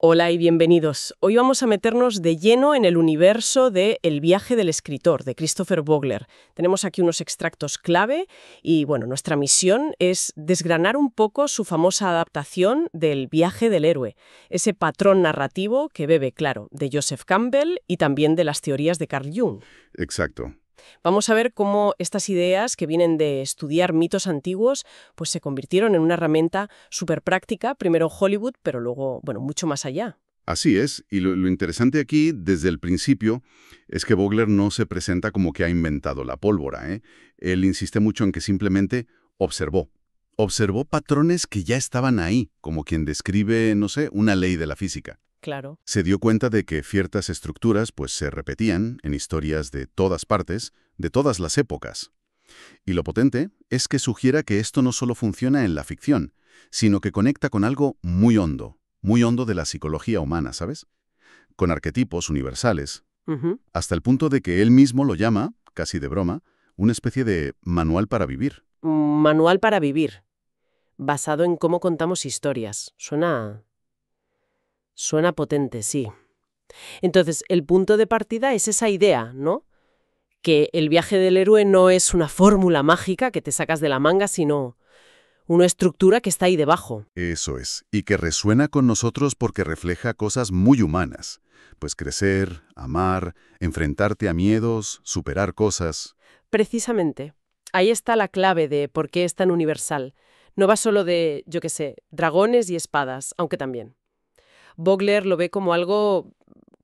Hola y bienvenidos. Hoy vamos a meternos de lleno en el universo de El viaje del escritor, de Christopher Vogler. Tenemos aquí unos extractos clave y, bueno, nuestra misión es desgranar un poco su famosa adaptación del viaje del héroe, ese patrón narrativo que bebe, claro, de Joseph Campbell y también de las teorías de Carl Jung. Exacto. Vamos a ver cómo estas ideas que vienen de estudiar mitos antiguos pues se convirtieron en una herramienta súper práctica, primero en Hollywood, pero luego, bueno, mucho más allá. Así es, y lo interesante aquí, desde el principio, es que Vogler no se presenta como que ha inventado la pólvora, ¿eh? Él insiste mucho en que simplemente observó. Observó patrones que ya estaban ahí, como quien describe, no sé, una ley de la física. Claro. Se dio cuenta de que ciertas estructuras pues se repetían en historias de todas partes, de todas las épocas. Y lo potente es que sugiera que esto no solo funciona en la ficción, sino que conecta con algo muy hondo de la psicología humana, ¿sabes? Con arquetipos universales, Ujú. hasta el punto de que él mismo lo llama, casi de broma, una especie de manual para vivir. Manual para vivir, basado en cómo contamos historias. Suena potente, sí. Entonces, el punto de partida es esa idea, ¿no? Que el viaje del héroe no es una fórmula mágica que te sacas de la manga, sino una estructura que está ahí debajo. Eso es, y que resuena con nosotros porque refleja cosas muy humanas. Pues crecer, amar, enfrentarte a miedos, superar cosas. Precisamente, ahí está la clave de por qué es tan universal. No va solo de, yo qué sé, dragones y espadas, aunque también. Vogler lo ve como algo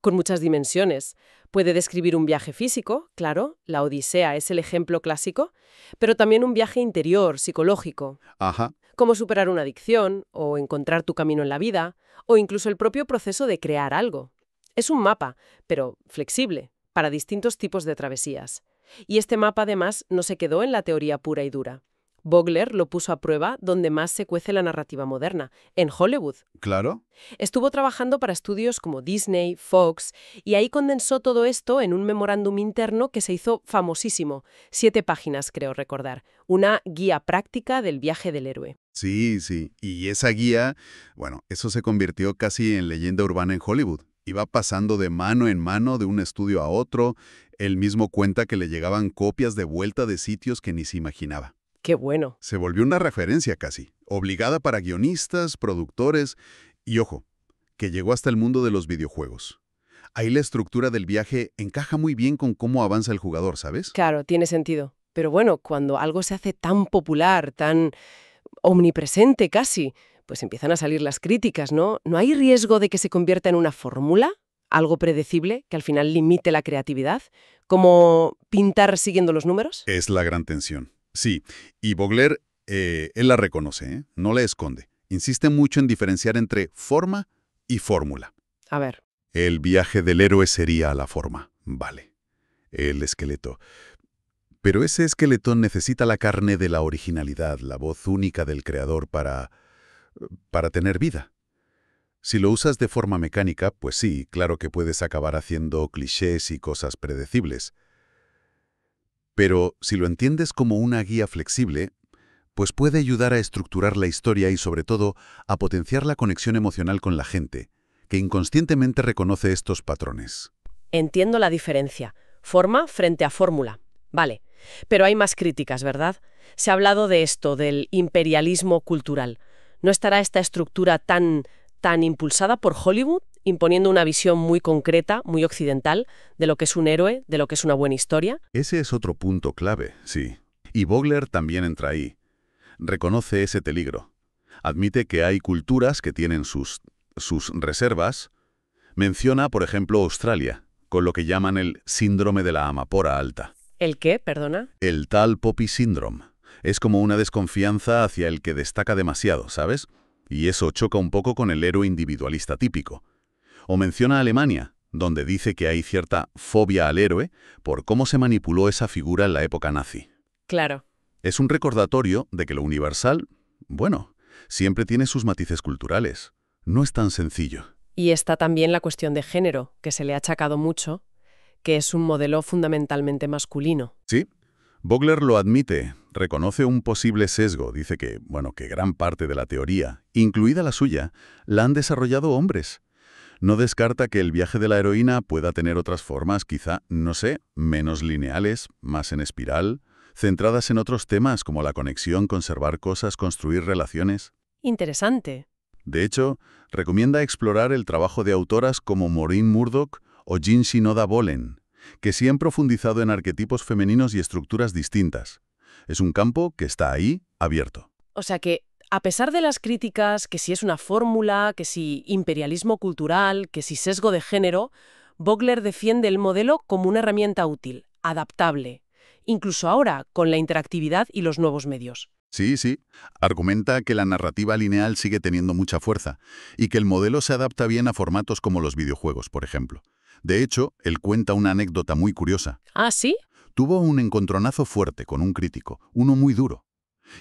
con muchas dimensiones. Puede describir un viaje físico, claro, la Odisea es el ejemplo clásico, pero también un viaje interior, psicológico, Ajá. como superar una adicción, o encontrar tu camino en la vida, o incluso el propio proceso de crear algo. Es un mapa, pero flexible, para distintos tipos de travesías. Y este mapa, además, no se quedó en la teoría pura y dura. Vogler lo puso a prueba donde más se cuece la narrativa moderna, en Hollywood. ¿Claro? Estuvo trabajando para estudios como Disney, Fox, y ahí condensó todo esto en un memorándum interno que se hizo famosísimo. 7 páginas, creo recordar. Una guía práctica del viaje del héroe. Sí, sí. Y esa guía, bueno, eso se convirtió casi en leyenda urbana en Hollywood. Iba pasando de mano en mano de un estudio a otro. Él mismo cuenta que le llegaban copias de vuelta de sitios que ni se imaginaba. ¡Qué bueno! Se volvió una referencia casi, obligada para guionistas, productores y, ojo, que llegó hasta el mundo de los videojuegos. Ahí la estructura del viaje encaja muy bien con cómo avanza el jugador, ¿sabes? Claro, tiene sentido. Pero bueno, cuando algo se hace tan popular, tan omnipresente casi, pues empiezan a salir las críticas, ¿no? ¿No hay riesgo de que se convierta en una fórmula? ¿Algo predecible que al final limite la creatividad? ¿Como pintar siguiendo los números? Es la gran tensión. Sí, y Vogler, él la reconoce, ¿eh? No la esconde. Insiste mucho en diferenciar entre forma y fórmula. A ver. El viaje del héroe sería la forma, vale. El esqueleto. Pero ese esqueleto necesita la carne de la originalidad, la voz única del creador para tener vida. Si lo usas de forma mecánica, pues sí, claro que puedes acabar haciendo clichés y cosas predecibles. Pero si lo entiendes como una guía flexible, pues puede ayudar a estructurar la historia y sobre todo a potenciar la conexión emocional con la gente, que inconscientemente reconoce estos patrones. Entiendo la diferencia. Forma frente a fórmula. Vale. Pero hay más críticas, ¿verdad? Se ha hablado de esto, del imperialismo cultural. ¿No estará esta estructura tan impulsada por Hollywood, imponiendo una visión muy concreta, muy occidental, de lo que es un héroe, de lo que es una buena historia? Ese es otro punto clave, sí. Y Vogler también entra ahí. Reconoce ese peligro. Admite que hay culturas que tienen sus reservas. Menciona, por ejemplo, Australia, con lo que llaman el síndrome de la amapola alta. ¿El qué? Perdona. El Tall Poppy Syndrome. Es como una desconfianza hacia el que destaca demasiado, ¿sabes? Y eso choca un poco con el héroe individualista típico. O menciona a Alemania, donde dice que hay cierta fobia al héroe por cómo se manipuló esa figura en la época nazi. Claro. Es un recordatorio de que lo universal, bueno, siempre tiene sus matices culturales. No es tan sencillo. Y está también la cuestión de género, que se le ha achacado mucho, que es un modelo fundamentalmente masculino. Sí, Vogler lo admite, reconoce un posible sesgo, dice que, bueno, que gran parte de la teoría, incluida la suya, la han desarrollado hombres. No descarta que el viaje de la heroína pueda tener otras formas, quizá, no sé, menos lineales, más en espiral, centradas en otros temas como la conexión, conservar cosas, construir relaciones. Interesante. De hecho, recomienda explorar el trabajo de autoras como Maureen Murdoch o Jean Shinoda Bolen, que sí han profundizado en arquetipos femeninos y estructuras distintas. Es un campo que está ahí, abierto. O sea que, a pesar de las críticas, que si es una fórmula, que si imperialismo cultural, que si sesgo de género, Vogler defiende el modelo como una herramienta útil, adaptable, incluso ahora con la interactividad y los nuevos medios. Sí, sí. Argumenta que la narrativa lineal sigue teniendo mucha fuerza y que el modelo se adapta bien a formatos como los videojuegos, por ejemplo. De hecho, él cuenta una anécdota muy curiosa. ¿Ah, sí? Tuvo un encontronazo fuerte con un crítico, uno muy duro.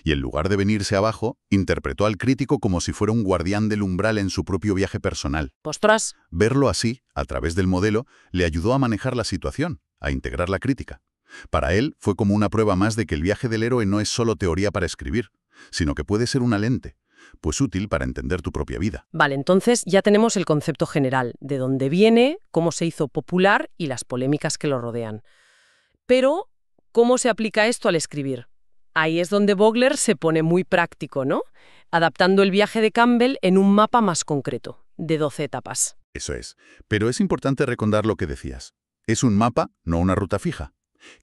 Y en lugar de venirse abajo, interpretó al crítico como si fuera un guardián del umbral en su propio viaje personal. ¡Ostras! Verlo así, a través del modelo, le ayudó a manejar la situación, a integrar la crítica. Para él, fue como una prueba más de que el viaje del héroe no es solo teoría para escribir, sino que puede ser una lente, pues útil para entender tu propia vida. Vale, entonces ya tenemos el concepto general, de dónde viene, cómo se hizo popular y las polémicas que lo rodean. Pero, ¿cómo se aplica esto al escribir? Ahí es donde Vogler se pone muy práctico, ¿no? Adaptando el viaje de Campbell en un mapa más concreto, de 12 etapas. Eso es. Pero es importante recordar lo que decías. Es un mapa, no una ruta fija.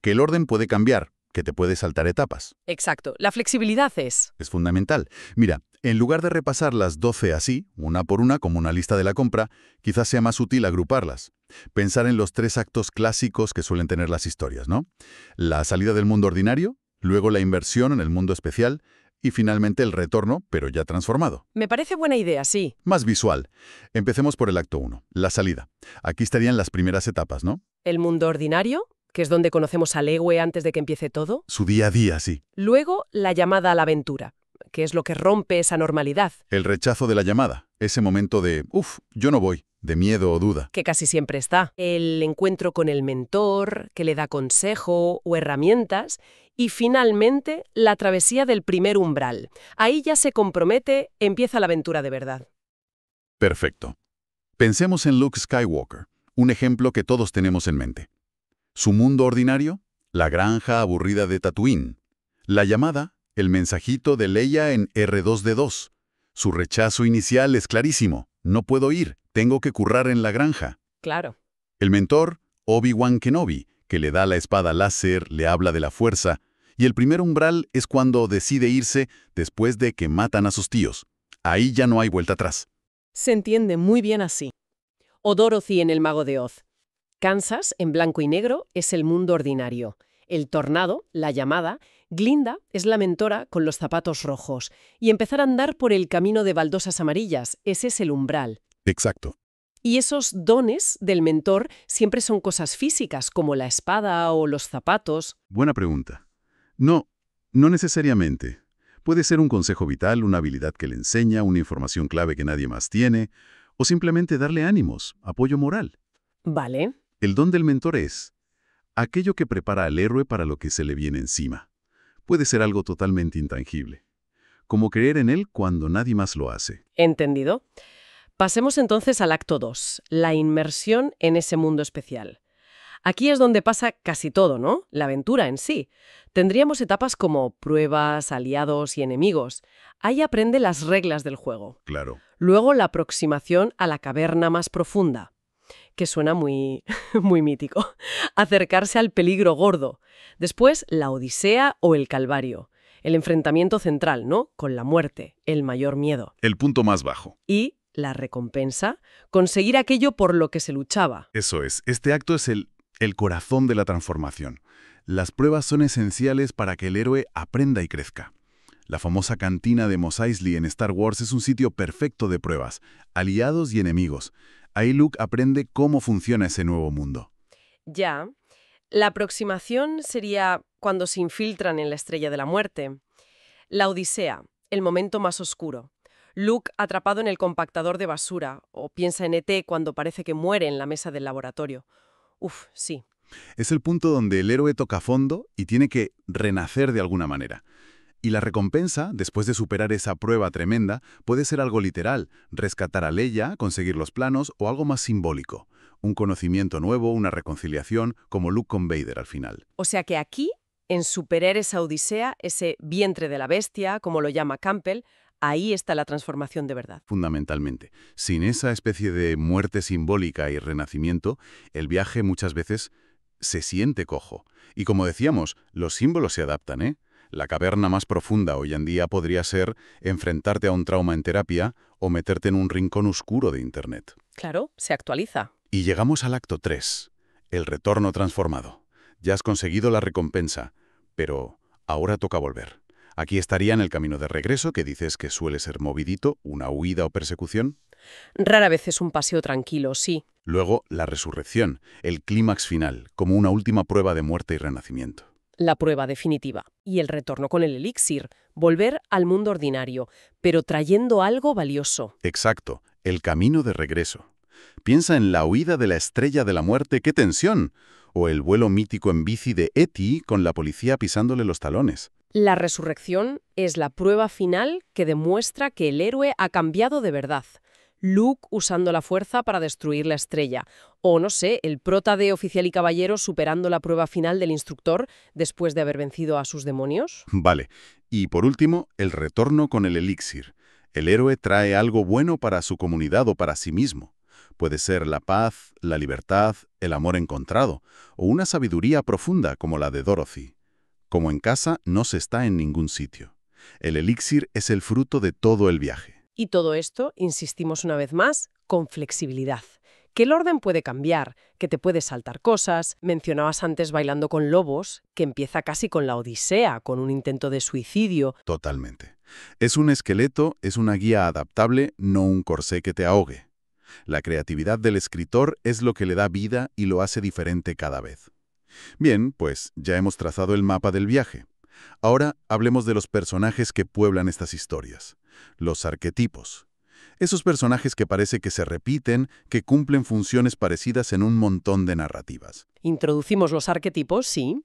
Que el orden puede cambiar, que te puede saltar etapas. Exacto. La flexibilidad es... Es fundamental. Mira, en lugar de repasar las 12 así, una por una, como una lista de la compra, quizás sea más útil agruparlas. Pensar en los 3 actos clásicos que suelen tener las historias, ¿no? La salida del mundo ordinario, luego la inversión en el mundo especial y finalmente el retorno, pero ya transformado. Me parece buena idea, sí. Más visual. Empecemos por el acto 1, la salida. Aquí estarían las primeras etapas, ¿no? El mundo ordinario, que es donde conocemos al héroe antes de que empiece todo. Su día a día, sí. Luego, la llamada a la aventura, que es lo que rompe esa normalidad. El rechazo de la llamada, ese momento de, yo no voy, de miedo o duda. Que casi siempre está. El encuentro con el mentor, que le da consejo o herramientas. Y finalmente, la travesía del primer umbral. Ahí ya se compromete, empieza la aventura de verdad. Perfecto. Pensemos en Luke Skywalker, un ejemplo que todos tenemos en mente. Su mundo ordinario, la granja aburrida de Tatooine. La llamada, el mensajito de Leia en R2D2. Su rechazo inicial es clarísimo. No puedo ir, tengo que currar en la granja. Claro. El mentor, Obi-Wan Kenobi, que le da la espada láser, le habla de la fuerza. Y el primer umbral es cuando decide irse después de que matan a sus tíos. Ahí ya no hay vuelta atrás. Se entiende muy bien así. O Dorothy en El Mago de Oz. Kansas, en blanco y negro, es el mundo ordinario. El tornado, la llamada, Glinda es la mentora con los zapatos rojos. Y empezar a andar por el camino de baldosas amarillas, ese es el umbral. Exacto. Y esos dones del mentor siempre son cosas físicas, como la espada o los zapatos. Buena pregunta. No necesariamente. Puede ser un consejo vital, una habilidad que le enseña, una información clave que nadie más tiene, o simplemente darle ánimos, apoyo moral. Vale. El don del mentor es aquello que prepara al héroe para lo que se le viene encima. Puede ser algo totalmente intangible, como creer en él cuando nadie más lo hace. Entendido. Pasemos entonces al acto 2, la inmersión en ese mundo especial. Aquí es donde pasa casi todo, ¿no? La aventura en sí. Tendríamos etapas como pruebas, aliados y enemigos. Ahí aprende las reglas del juego. Claro. Luego la aproximación a la caverna más profunda, que suena muy, muy mítico. Acercarse al peligro gordo. Después la Odisea o el Calvario. El enfrentamiento central, ¿no? Con la muerte, el mayor miedo. El punto más bajo. Y la recompensa, conseguir aquello por lo que se luchaba. Eso es. Este acto es el corazón de la transformación. Las pruebas son esenciales para que el héroe aprenda y crezca. La famosa cantina de Mos Eisley en Star Wars es un sitio perfecto de pruebas, aliados y enemigos. Ahí Luke aprende cómo funciona ese nuevo mundo. Ya. La aproximación sería cuando se infiltran en la Estrella de la Muerte. La Odisea, el momento más oscuro. Luke atrapado en el compactador de basura, o piensa en ET cuando parece que muere en la mesa del laboratorio. Uf, sí. Es el punto donde el héroe toca fondo y tiene que renacer de alguna manera. Y la recompensa, después de superar esa prueba tremenda, puede ser algo literal, rescatar a Leia, conseguir los planos o algo más simbólico. Un conocimiento nuevo, una reconciliación, como Luke con Vader al final. O sea que aquí, en superar esa odisea, ese vientre de la bestia, como lo llama Campbell, ahí está la transformación de verdad. Fundamentalmente. Sin esa especie de muerte simbólica y renacimiento, el viaje muchas veces se siente cojo. Y como decíamos, los símbolos se adaptan, ¿eh? La caverna más profunda hoy en día podría ser enfrentarte a un trauma en terapia o meterte en un rincón oscuro de Internet. Claro, se actualiza. Y llegamos al acto 3, el retorno transformado. Ya has conseguido la recompensa, pero ahora toca volver. Aquí estaría en el camino de regreso, que dices que suele ser movidito, una huida o persecución. Rara vez es un paseo tranquilo, sí. Luego, la resurrección, el clímax final, como una última prueba de muerte y renacimiento. La prueba definitiva. Y el retorno con el elixir. Volver al mundo ordinario, pero trayendo algo valioso. Exacto, el camino de regreso. Piensa en la huida de la estrella de la muerte, ¡qué tensión! O el vuelo mítico en bici de E.T. con la policía pisándole los talones. La resurrección es la prueba final que demuestra que el héroe ha cambiado de verdad. Luke usando la fuerza para destruir la estrella. O, no sé, el prota de Oficial y Caballero superando la prueba final del instructor después de haber vencido a sus demonios. Vale. Y por último, el retorno con el elixir. El héroe trae algo bueno para su comunidad o para sí mismo. Puede ser la paz, la libertad, el amor encontrado, o una sabiduría profunda como la de Dorothy. Como en casa, no se está en ningún sitio. El elixir es el fruto de todo el viaje. Y todo esto, insistimos una vez más, con flexibilidad. Que el orden puede cambiar, que te puedes saltar cosas. Mencionabas antes Bailando con Lobos, que empieza casi con la Odisea, con un intento de suicidio. Totalmente. Es un esqueleto, es una guía adaptable, no un corsé que te ahogue. La creatividad del escritor es lo que le da vida y lo hace diferente cada vez. Bien, pues ya hemos trazado el mapa del viaje. Ahora hablemos de los personajes que pueblan estas historias. Los arquetipos. Esos personajes que parece que se repiten, que cumplen funciones parecidas en un montón de narrativas. Introducimos los arquetipos, sí.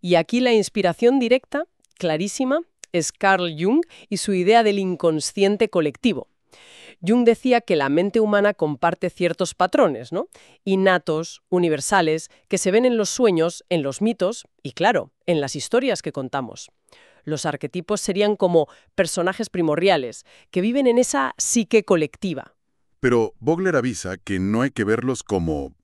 Y aquí la inspiración directa, clarísima, es Carl Jung y su idea del inconsciente colectivo. Jung decía que la mente humana comparte ciertos patrones, ¿no? Innatos, universales, que se ven en los sueños, en los mitos y, claro, en las historias que contamos. Los arquetipos serían como personajes primordiales, que viven en esa psique colectiva. Pero Vogler avisa que no hay que verlos como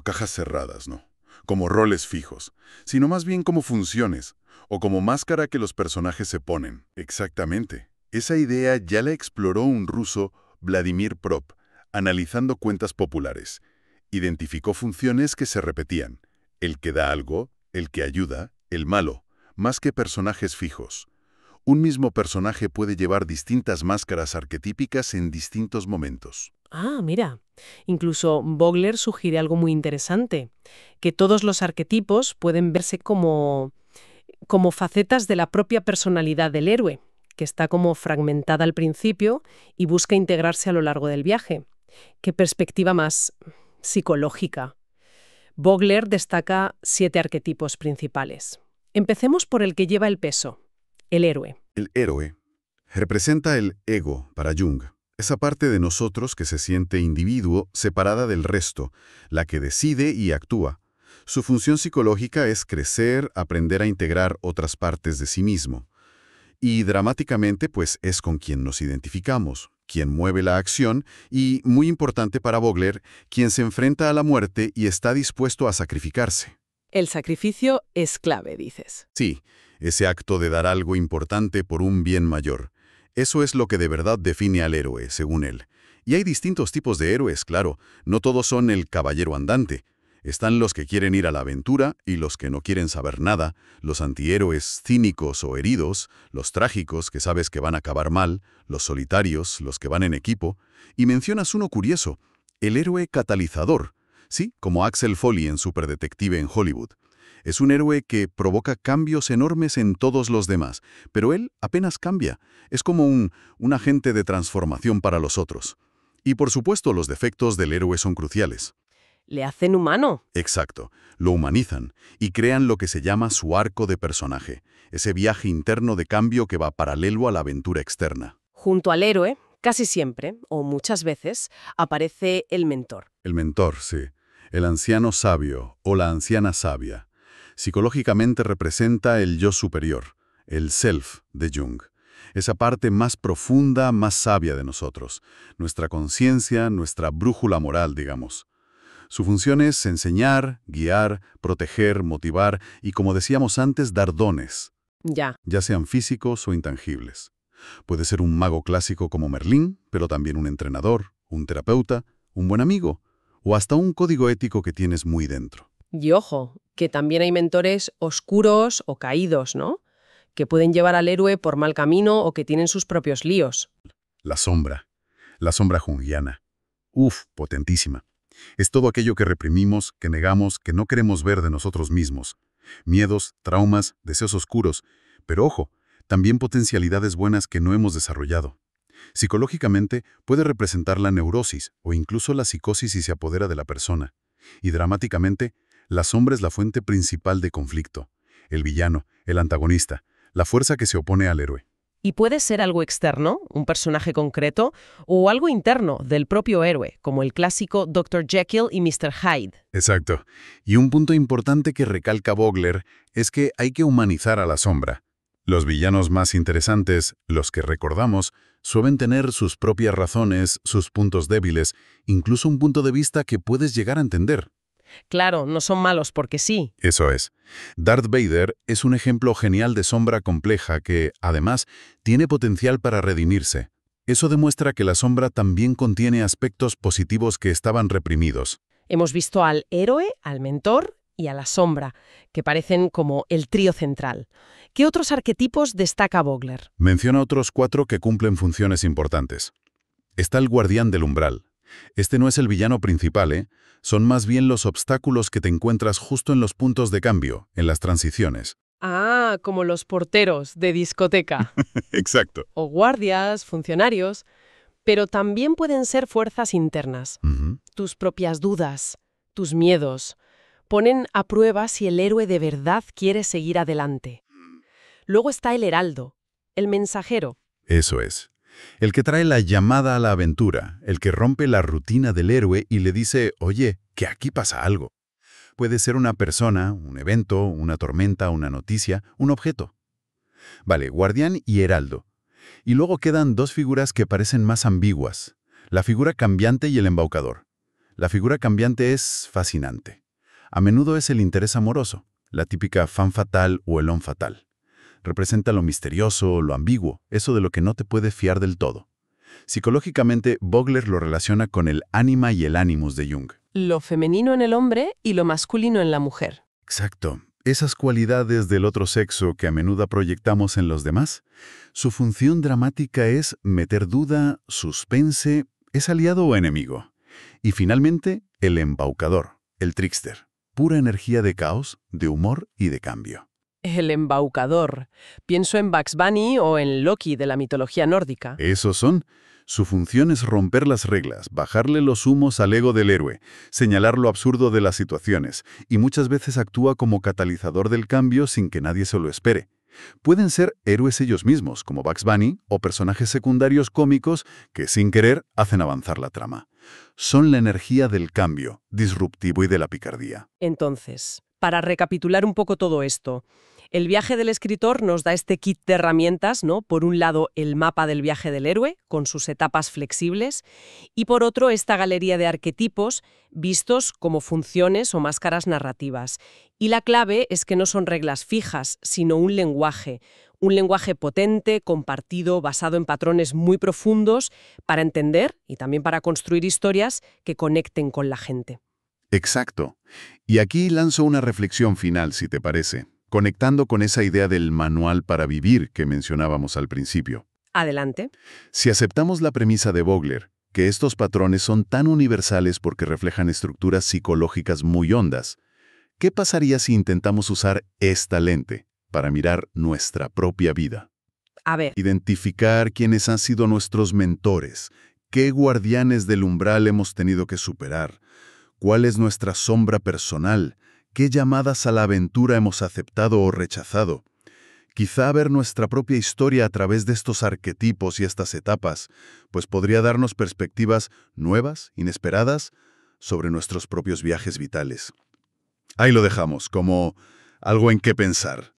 cajas cerradas, ¿no? Como roles fijos, sino más bien como funciones, o como máscara que los personajes se ponen. Exactamente. Esa idea ya la exploró un ruso, Vladimir Prop, analizando cuentas populares. Identificó funciones que se repetían: el que da algo, el que ayuda, el malo, más que personajes fijos. Un mismo personaje puede llevar distintas máscaras arquetípicas en distintos momentos. Ah, mira. Incluso Vogler sugiere algo muy interesante, que todos los arquetipos pueden verse como facetas de la propia personalidad del héroe, que está como fragmentada al principio y busca integrarse a lo largo del viaje. Qué perspectiva más psicológica. Vogler destaca 7 arquetipos principales. Empecemos por el que lleva el peso, el héroe. El héroe representa el ego para Jung, esa parte de nosotros que se siente individuo separada del resto, la que decide y actúa. Su función psicológica es crecer, aprender a integrar otras partes de sí mismo. Y dramáticamente, pues es con quien nos identificamos, quien mueve la acción y, muy importante para Vogler, quien se enfrenta a la muerte y está dispuesto a sacrificarse. El sacrificio es clave, dices. Sí, ese acto de dar algo importante por un bien mayor. Eso es lo que de verdad define al héroe, según él. Y hay distintos tipos de héroes, claro. No todos son el caballero andante. Están los que quieren ir a la aventura y los que no quieren saber nada, los antihéroes cínicos o heridos, los trágicos que sabes que van a acabar mal, los solitarios, los que van en equipo. Y mencionas uno curioso, el héroe catalizador. Sí, como Axel Foley en Superdetective en Hollywood. Es un héroe que provoca cambios enormes en todos los demás, pero él apenas cambia. Es como un agente de transformación para los otros. Y por supuesto los defectos del héroe son cruciales. Le hacen humano. Exacto, lo humanizan y crean lo que se llama su arco de personaje, ese viaje interno de cambio que va paralelo a la aventura externa. Junto al héroe, casi siempre, o muchas veces, aparece el mentor. El mentor, sí, el anciano sabio o la anciana sabia. Psicológicamente representa el yo superior, el self de Jung. Esa parte más profunda, más sabia de nosotros, nuestra conciencia, nuestra brújula moral, digamos. Su función es enseñar, guiar, proteger, motivar y, como decíamos antes, dar dones, Ya. ya sean físicos o intangibles. Puede ser un mago clásico como Merlín, pero también un entrenador, un terapeuta, un buen amigo, o hasta un código ético que tienes muy dentro. Y ojo, que también hay mentores oscuros o caídos, ¿no? Que pueden llevar al héroe por mal camino o que tienen sus propios líos. La sombra junguiana. Uf, potentísima. Es todo aquello que reprimimos, que negamos, que no queremos ver de nosotros mismos. Miedos, traumas, deseos oscuros. Pero ojo, también potencialidades buenas que no hemos desarrollado. Psicológicamente puede representar la neurosis o incluso la psicosis si se apodera de la persona. Y dramáticamente, la sombra es la fuente principal de conflicto. El villano, el antagonista, la fuerza que se opone al héroe. Y puede ser algo externo, un personaje concreto, o algo interno del propio héroe, como el clásico Dr. Jekyll y Mr. Hyde. Exacto. Y un punto importante que recalca Vogler es que hay que humanizar a la sombra. Los villanos más interesantes, los que recordamos, suelen tener sus propias razones, sus puntos débiles, incluso un punto de vista que puedes llegar a entender. Claro, no son malos porque sí. Eso es. Darth Vader es un ejemplo genial de sombra compleja que, además, tiene potencial para redimirse. Eso demuestra que la sombra también contiene aspectos positivos que estaban reprimidos. Hemos visto al héroe, al mentor y a la sombra, que parecen como el trío central. ¿Qué otros arquetipos destaca Vogler? Menciona otros 4 que cumplen funciones importantes. Está el guardián del umbral. Este no es el villano principal, ¿eh? Son más bien los obstáculos que te encuentras justo en los puntos de cambio, en las transiciones. Ah, como los porteros de discoteca. Exacto. O guardias, funcionarios. Pero también pueden ser fuerzas internas. Tus propias dudas, tus miedos. Ponen a prueba si el héroe de verdad quiere seguir adelante. Luego está el heraldo, el mensajero. Eso es. El que trae la llamada a la aventura, el que rompe la rutina del héroe y le dice, oye, que aquí pasa algo. Puede ser una persona, un evento, una tormenta, una noticia, un objeto. Vale, guardián y heraldo. Y luego quedan 2 figuras que parecen más ambiguas. La figura cambiante y el embaucador. La figura cambiante es fascinante. A menudo es el interés amoroso, la típica femme fatale o el homme fatal. Representa lo misterioso, lo ambiguo, eso de lo que no te puedes fiar del todo. Psicológicamente, Vogler lo relaciona con el ánima y el animus de Jung. Lo femenino en el hombre y lo masculino en la mujer. Exacto. Esas cualidades del otro sexo que a menudo proyectamos en los demás, su función dramática es meter duda, suspense, ¿es aliado o enemigo? Y finalmente, el embaucador, el trickster, pura energía de caos, de humor y de cambio. El embaucador. Pienso en Bugs Bunny o en Loki de la mitología nórdica. Esos son. Su función es romper las reglas, bajarle los humos al ego del héroe, señalar lo absurdo de las situaciones, y muchas veces actúa como catalizador del cambio sin que nadie se lo espere. Pueden ser héroes ellos mismos, como Bugs Bunny, o personajes secundarios cómicos que, sin querer, hacen avanzar la trama. Son la energía del cambio, disruptivo y de la picardía. Entonces, para recapitular un poco todo esto, el viaje del escritor nos da este kit de herramientas, ¿no? Por un lado, el mapa del viaje del héroe, con sus etapas flexibles, y por otro, esta galería de arquetipos vistos como funciones o máscaras narrativas. Y la clave es que no son reglas fijas, sino un lenguaje potente, compartido, basado en patrones muy profundos, para entender y también para construir historias que conecten con la gente. Exacto. Y aquí lanzo una reflexión final, si te parece, conectando con esa idea del manual para vivir que mencionábamos al principio. Adelante. Si aceptamos la premisa de Vogler, que estos patrones son tan universales porque reflejan estructuras psicológicas muy hondas, ¿qué pasaría si intentamos usar esta lente para mirar nuestra propia vida? A ver. Identificar quiénes han sido nuestros mentores, qué guardianes del umbral hemos tenido que superar, ¿Cuál es nuestra sombra personal? ¿Qué llamadas a la aventura hemos aceptado o rechazado? Quizá ver nuestra propia historia a través de estos arquetipos y estas etapas, pues podría darnos perspectivas nuevas, inesperadas, sobre nuestros propios viajes vitales. Ahí lo dejamos, como algo en qué pensar.